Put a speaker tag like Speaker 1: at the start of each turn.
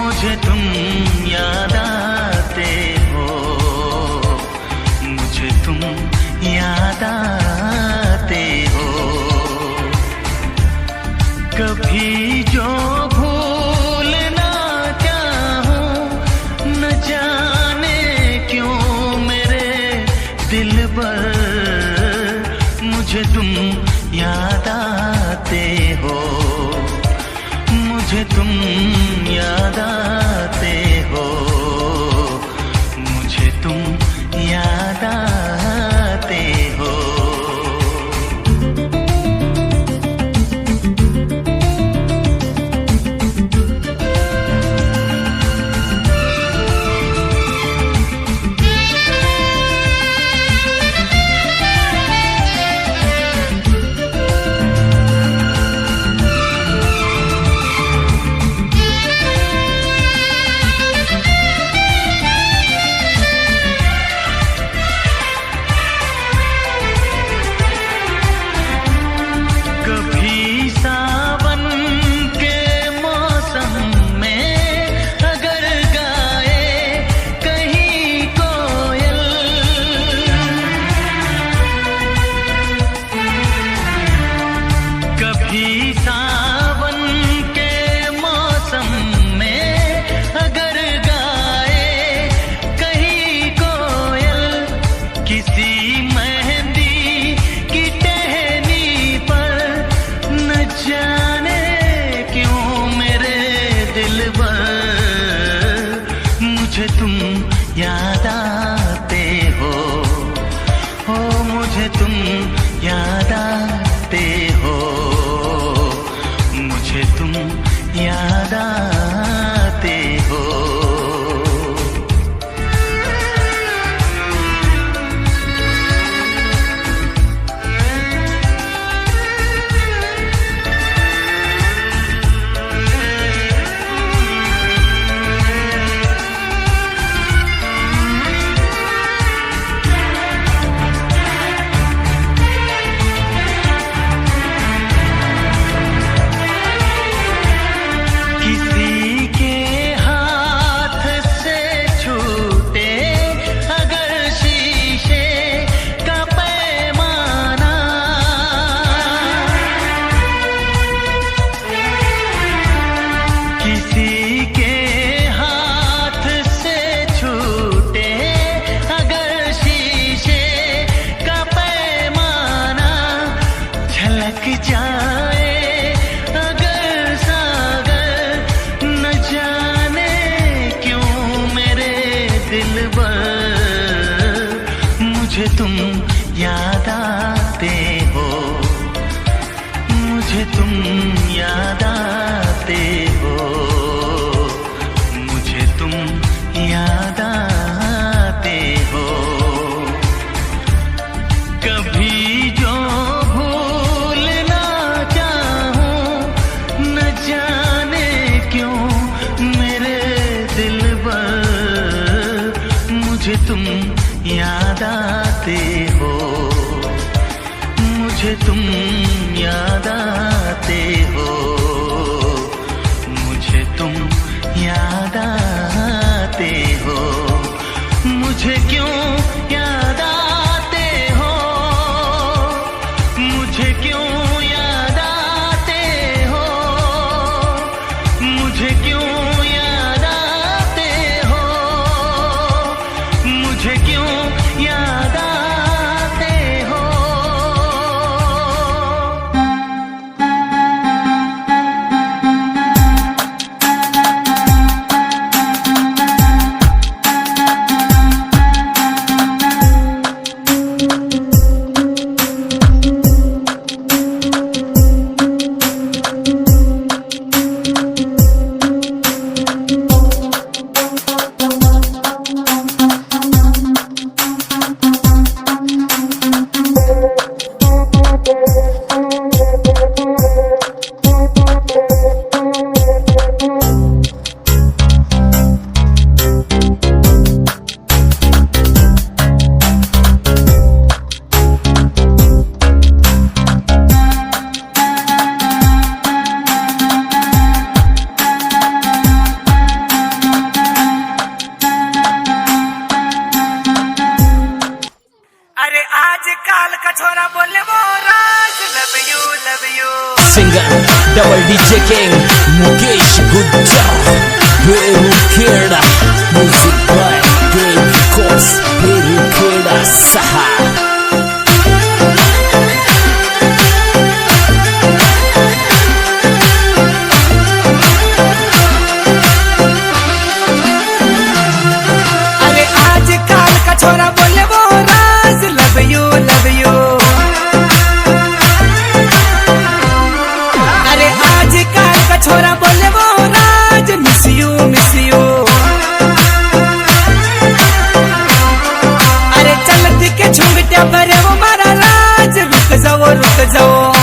Speaker 1: मुझे तुम याद आते हो, मुझे तुम याद आते हो। कभी जो भूल ना चाहूं, न जाने क्यों मेरे दिल पर मुझे तुम याद आते हो, मुझे तुम याद आते हो, मुझे तुम याद आते हो। मुझे तुम याद आते हो, ओ मुझे तुम याद आते हो, मुझे तुम याद आते हो। जाए अगर सागर, न जाने क्यों मेरे दिल पर मुझे तुम याद आते हो, मुझे तुम याद आते हो, मुझे तुम याद आते हो। कभी जो मुझे तुम याद आते हो, मुझे तुम याद आते हो, मुझे तुम याद आते हो। मुझे क्यों याद आते हो, मुझे क्यों याद आते हो, मुझे क्यों याद आते हो, मुझे क्यों याद आते हो।
Speaker 2: खेड़ा म्यूजिक बाय गेम कोर्स मेरी खेड़ा सहा।
Speaker 3: छोरा बोले वो राज लव यू लव यू। अरे आज काल का छोरा बोले वो राज मिस यू मिस यू। अरे चलती के झुंगटिया भरे वो मारा राज रुक जाओ रुक जाओ।